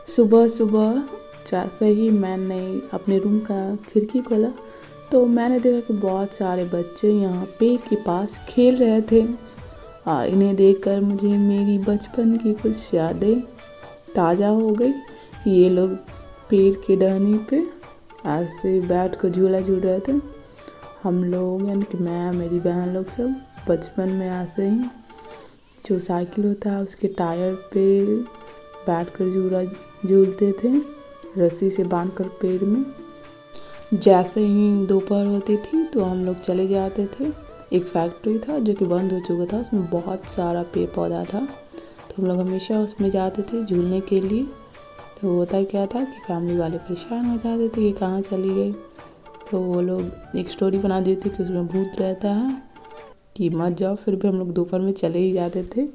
सुबह सुबह जैसे ही मैंने अपने रूम का खिड़की खोला तो मैंने देखा कि बहुत सारे बच्चे यहाँ पेड़ के पास खेल रहे थे और इन्हें देखकर मुझे मेरी बचपन की कुछ यादें ताज़ा हो गई। ये लोग पेड़ की टहनी पे ऐसे बैठ कर झूला झूल रहे थे। हम लोग यानी कि मैं मेरी बहन लोग सब बचपन में ऐसे ही जो साइकिल होता है उसके टायर पे बैठ कर झूला झूलते थे रस्सी से बांध कर पेड़ में। जैसे ही दोपहर होती थी तो हम लोग चले जाते थे। एक फैक्ट्री था जो कि बंद हो चुका था, उसमें बहुत सारा पेड़ पौधा था तो हम लोग हमेशा उसमें जाते थे झूलने के लिए। तो होता क्या था कि फैमिली वाले परेशान हो जाते थे कि कहाँ चली गई, तो वो लोग एक स्टोरी बना देते कि उसमें भूत रहता है कि मत जाओ। फिर भी हम लोग दोपहर में चले ही जाते थे।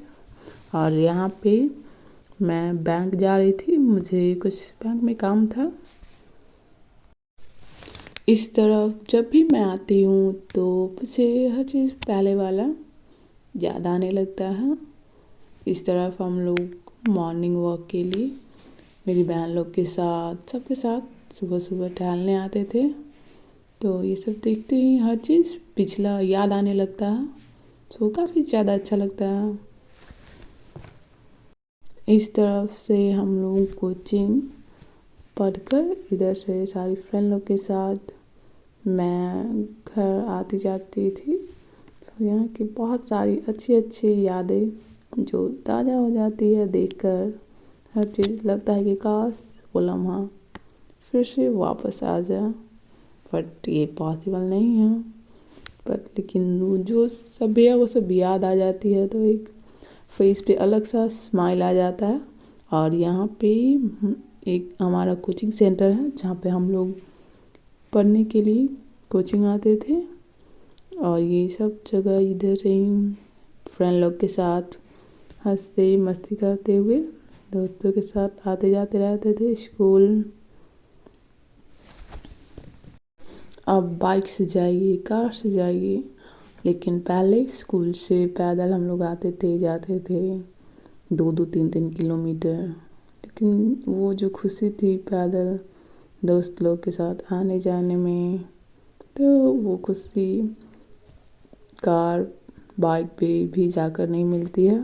और यहाँ पे मैं बैंक जा रही थी, मुझे कुछ बैंक में काम था। इस तरफ जब भी मैं आती हूँ तो मुझे हर चीज़ पहले वाला याद आने लगता है। इस तरफ हम लोग मॉर्निंग वॉक के लिए मेरी बहन लोग के साथ सबके साथ सुबह सुबह टहलने आते थे। तो ये सब देखते ही हर चीज़ पिछला याद आने लगता है, तो काफ़ी ज़्यादा अच्छा लगता है। इस तरफ से हम लोग कोचिंग पढ़कर इधर से सारी फ्रेंड लोग के साथ मैं घर आती जाती थी। तो यहाँ की बहुत सारी अच्छी अच्छी यादें जो ताज़ा हो जाती है देखकर। हर चीज़ लगता है कि काश वो लम्हा फिर से वापस आ जाए, बट ये पॉसिबल नहीं है। बट लेकिन वो जो सब है वो सब याद आ जाती है तो एक फेस पे अलग सा स्माइल आ जाता है। और यहाँ पे एक हमारा कोचिंग सेंटर है जहाँ पे हम लोग पढ़ने के लिए कोचिंग आते थे। और ये सब जगह इधर से ही फ्रेंड लोग के साथ हंसते मस्ती करते हुए दोस्तों के साथ आते जाते रहते थे स्कूल। अब बाइक से जाइए कार से जाइए, लेकिन पहले स्कूल से पैदल हम लोग आते थे जाते थे 2-3 किलोमीटर। लेकिन वो जो खुशी थी पैदल दोस्त लोग के साथ आने जाने में, तो वो खुशी कार बाइक पे भी जाकर नहीं मिलती है।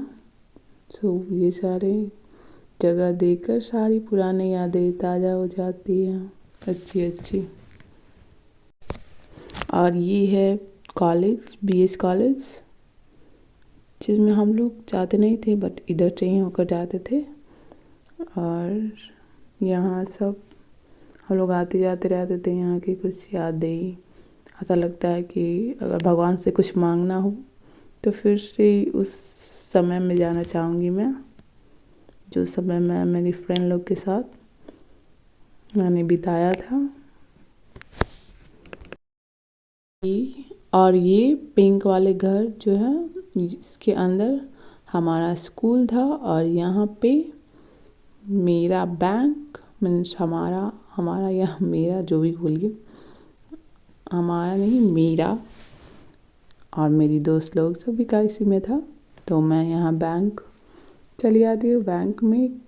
सो ये सारे जगह देखकर सारी पुरानी यादें ताज़ा हो जाती हैं अच्छी अच्छी। और ये है कॉलेज, बीएस कॉलेज, जिसमें हम लोग जाते नहीं थे बट इधर से ही होकर जाते थे। और यहाँ सब हम लोग आते जाते रहते थे। यहाँ की कुछ यादें, ऐसा लगता है कि अगर भगवान से कुछ मांगना हो तो फिर से उस समय में जाना चाहूँगी मैं, जो समय मैं मेरी फ्रेंड लोग के साथ मैंने बिताया था। और ये पिंक वाले घर जो है इसके अंदर हमारा स्कूल था। और यहाँ पे मेरा बैंक मीन्स हमारा या मेरा जो भी बोलिए, हमारा नहीं मेरा और मेरी दोस्त लोग सभी का इसी में था। तो मैं यहाँ बैंक चली आती हूँ बैंक में।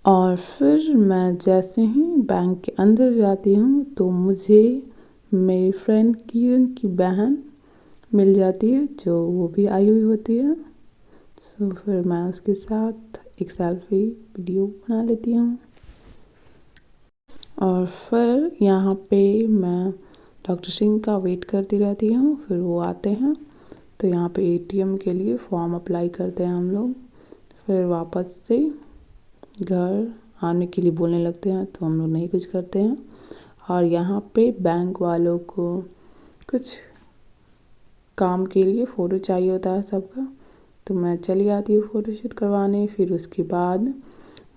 और फिर मैं जैसे ही बैंक के अंदर जाती हूँ तो मुझे मेरी फ्रेंड किरण की बहन मिल जाती है जो वो भी आई हुई होती है। तो फिर मैं उसके साथ एक सेल्फी वीडियो बना लेती हूँ। और फिर यहाँ पे मैं डॉक्टर सिंह का वेट करती रहती हूँ, फिर वो आते हैं तो यहाँ पे एटीएम के लिए फॉर्म अप्लाई करते हैं हम लोग। फिर वापस से घर आने के लिए बोलने लगते हैं तो हम लोग नहीं कुछ करते हैं। और यहाँ पे बैंक वालों को कुछ काम के लिए फ़ोटो चाहिए होता है सबका, तो मैं चली आती हूँ फ़ोटोशूट करवाने। फिर उसके बाद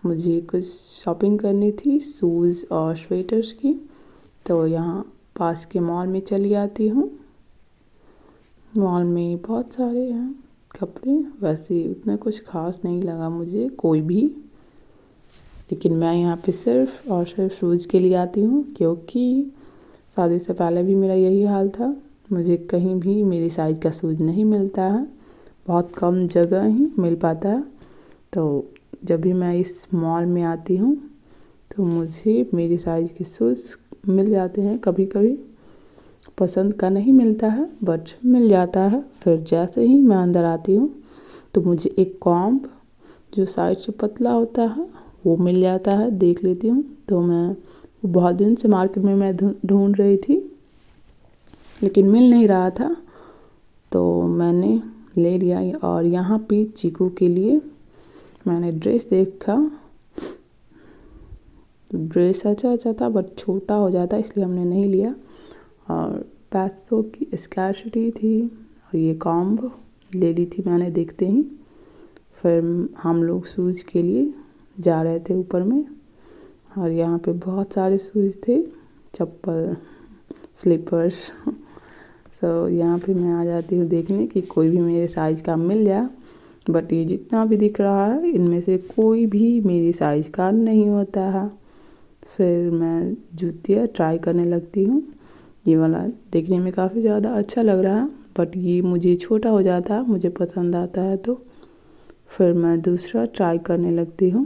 मुझे कुछ शॉपिंग करनी थी शूज़ और स्वेटर्स की, तो यहाँ पास के मॉल में चली आती हूँ। मॉल में बहुत सारे हैं कपड़े, वैसे उतना कुछ खास नहीं लगा मुझे कोई भी, लेकिन मैं यहाँ पे सिर्फ और सिर्फ शूज़ के लिए आती हूँ क्योंकि शादी से पहले भी मेरा यही हाल था। मुझे कहीं भी मेरी साइज़ का शूज़ नहीं मिलता है, बहुत कम जगह ही मिल पाता है। तो जब भी मैं इस मॉल में आती हूँ तो मुझे मेरी साइज़ के शूज़ मिल जाते हैं। कभी कभी पसंद का नहीं मिलता है बट मिल जाता है। फिर जैसे ही मैं अंदर आती हूँ तो मुझे एक कॉम्ब जो साइड से पतला होता है वो मिल जाता है, देख लेती हूँ। तो मैं बहुत दिन से मार्केट में मैं ढूंढ रही थी लेकिन मिल नहीं रहा था, तो मैंने ले लिया। और यहाँ पे चीकू के लिए मैंने ड्रेस देखा, ड्रेस अच्छा था बट छोटा हो जाता इसलिए हमने नहीं लिया। और पैसों की स्कैर्सिटी थी और ये कॉम्ब ले ली थी मैंने देखते ही। फिर हम लोग शूज़ के लिए जा रहे थे ऊपर में और यहाँ पे बहुत सारे शूज़ थे, चप्पल, स्लीपर्स। तो यहाँ पे मैं आ जाती हूँ देखने कि कोई भी मेरे साइज़ का मिल जाए, बट ये जितना भी दिख रहा है इनमें से कोई भी मेरी साइज़ का नहीं होता है। फिर मैं जूतियाँ ट्राई करने लगती हूँ। ये वाला देखने में काफ़ी ज़्यादा अच्छा लग रहा है बट ये मुझे छोटा हो जाता है, मुझे पसंद आता है तो फिर मैं दूसरा ट्राई करने लगती हूँ।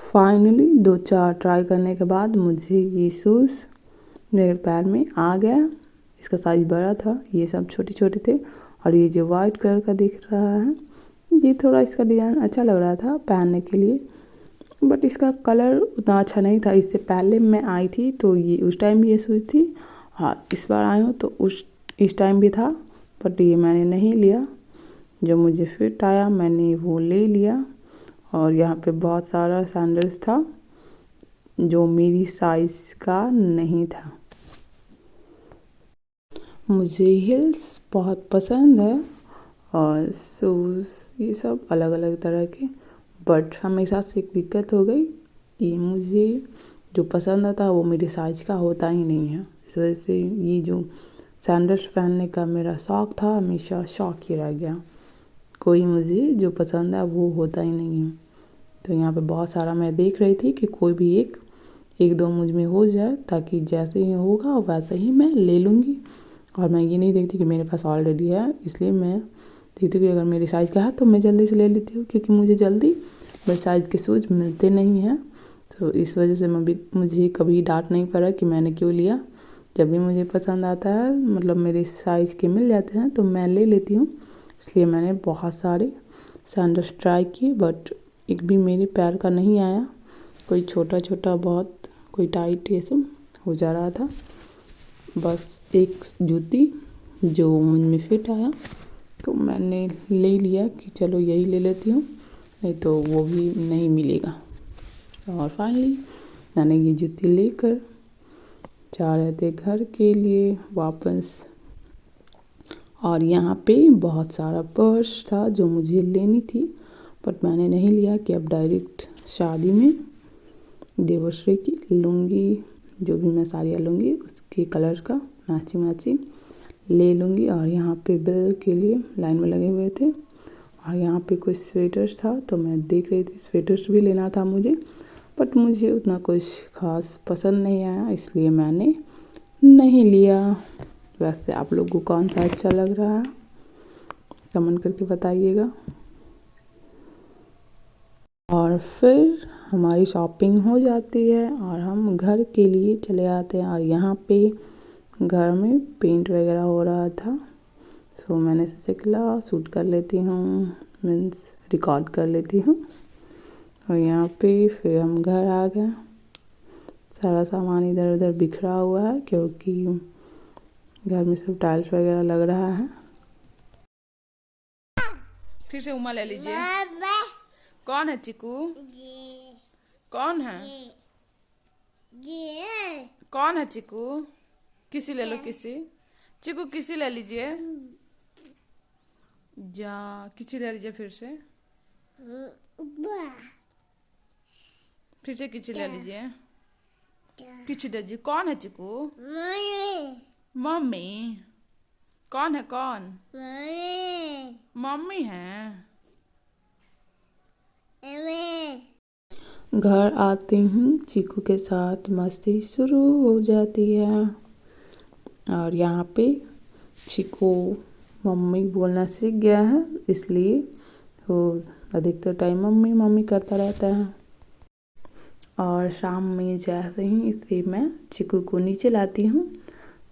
फाइनली 2-4 ट्राई करने के बाद मुझे ये शूज़ मेरे पैर में आ गया। इसका साइज़ बड़ा था, ये सब छोटे छोटे थे। और ये जो वाइट कलर का दिख रहा है ये थोड़ा इसका डिज़ाइन अच्छा लग रहा था पहनने के लिए, बट इसका कलर उतना अच्छा नहीं था। इससे पहले मैं आई थी तो ये उस टाइम भी ये शूज़ थी और इस बार आई हूँ तो इस टाइम भी था, बट ये मैंने नहीं लिया। जो मुझे फिट आया मैंने वो ले लिया। और यहाँ पे बहुत सारा सैंडल्स था जो मेरी साइज़ का नहीं था। मुझे हिल्स बहुत पसंद है और शूज़ ये सब अलग अलग तरह के, बट हमेशा से एक दिक्कत हो गई कि मुझे जो पसंद आता है वो मेरे साइज़ का होता ही नहीं है। इस वजह से ये जो सैंडल्स पहनने का मेरा शौक़ था हमेशा शौक़ ही रह गया। कोई मुझे जो पसंद है वो होता ही नहीं है। तो यहाँ पे बहुत सारा मैं देख रही थी कि कोई भी एक दो मुझ में हो जाए ताकि जैसे ही होगा वैसे ही मैं ले लूँगी। और मैं ये नहीं देखती कि मेरे पास ऑलरेडी है, इसलिए मैं देखती हूँ कि अगर मेरी साइज़ का है तो मैं जल्दी से ले लेती हूँ, क्योंकि मुझे जल्दी मेरे साइज़ के शूज़ मिलते नहीं हैं। तो इस वजह से मुझे कभी डांट नहीं पड़ा कि मैंने क्यों लिया। जब भी मुझे पसंद आता है, मतलब मेरे साइज़ के मिल जाते हैं तो मैं ले लेती हूँ। इसलिए मैंने बहुत सारे सैंडल्स ट्राई किए बट एक भी मेरे पैर का नहीं आया। कोई छोटा छोटा बहुत, कोई टाइट, ये सब हो जा रहा था। बस एक जूती जो मुझ में फिट आया तो मैंने ले लिया कि चलो यही ले लेती हूँ, नहीं तो वो भी नहीं मिलेगा। और फाइनली मैंने ये जूती लेकर जा रहे थे घर के लिए वापस। और यहाँ पे बहुत सारा पर्स था जो मुझे लेनी थी बट मैंने नहीं लिया कि अब डायरेक्ट शादी में देवश्री की लूँगी, जो भी मैं साड़ियाँ लूँगी उसके कलर का मैचिंग ले लूँगी। और यहाँ पे बिल के लिए लाइन में लगे हुए थे और यहाँ पे कुछ स्वेटर्स था तो मैं देख रही थी, स्वेटर्स भी लेना था मुझे, बट मुझे उतना कुछ ख़ास पसंद नहीं आया इसलिए मैंने नहीं लिया। वैसे आप लोगों को कौन सा अच्छा लग रहा है कमेंट करके बताइएगा। और फिर हमारी शॉपिंग हो जाती है और हम घर के लिए चले आते हैं। और यहाँ पे घर में पेंट वगैरह हो रहा था, सो मैंने सोचा कि शूट कर लेती हूँ, मीन्स रिकॉर्ड कर लेती हूँ। और यहाँ पे फिर हम घर आ गए। सारा सामान इधर उधर बिखरा हुआ है क्योंकि घर में सब टाइल्स वगैरह लग रहा है। फिर से उमा ले लीजिए। कौन है चिकू? कौन है? कौन है चिकू? किसी ले लो, किसी। चिकू किसी ले लीजिए, जा किसी ले लीजिए फिर से किसी ले लीजिए, किसी दीजिए। कौन है चिकू? मम्मी। कौन है? कौन? मम्मी है। घर आती हूँ, चीकू के साथ मस्ती शुरू हो जाती है। और यहाँ पे चीकू मम्मी बोलना सीख गया है, इसलिए को अधिकतर टाइम मम्मी मम्मी करता रहता है। और शाम में जैसे ही इसे मैं चिकू को नीचे लाती हूँ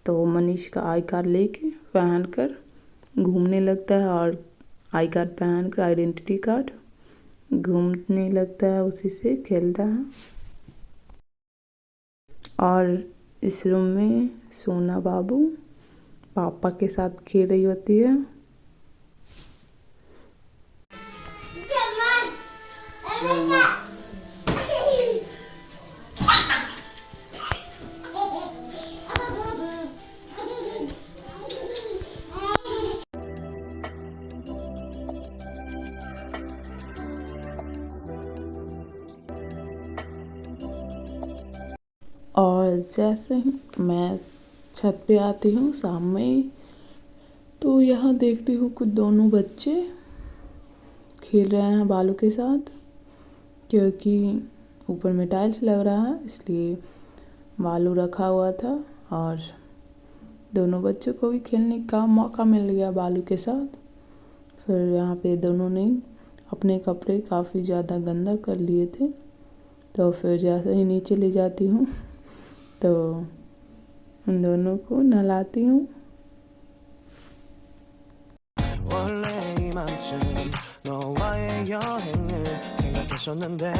तो मनीष का आई कार्ड लेके पहन कर घूमने लगता है और आई कार्ड पहन कर आइडेंटिटी कार्ड घूमने लगता है, उसी से खेलता है। और इस रूम में सोना बाबू पापा के साथ खेल रही होती है। और जैसे ही मैं छत पे आती हूँ शाम में तो यहाँ देखती हूँ कुछ दोनों बच्चे खेल रहे हैं बालू के साथ, क्योंकि ऊपर में टाइल्स लग रहा है इसलिए बालू रखा हुआ था और दोनों बच्चों को भी खेलने का मौका मिल गया बालू के साथ। फिर यहाँ पे दोनों ने अपने कपड़े काफ़ी ज़्यादा गंदा कर लिए थे, तो फिर जैसे ही नीचे ले जाती हूँ तो उन दोनों को नहलाती हूँ। 너와의 여행을 생각했었는데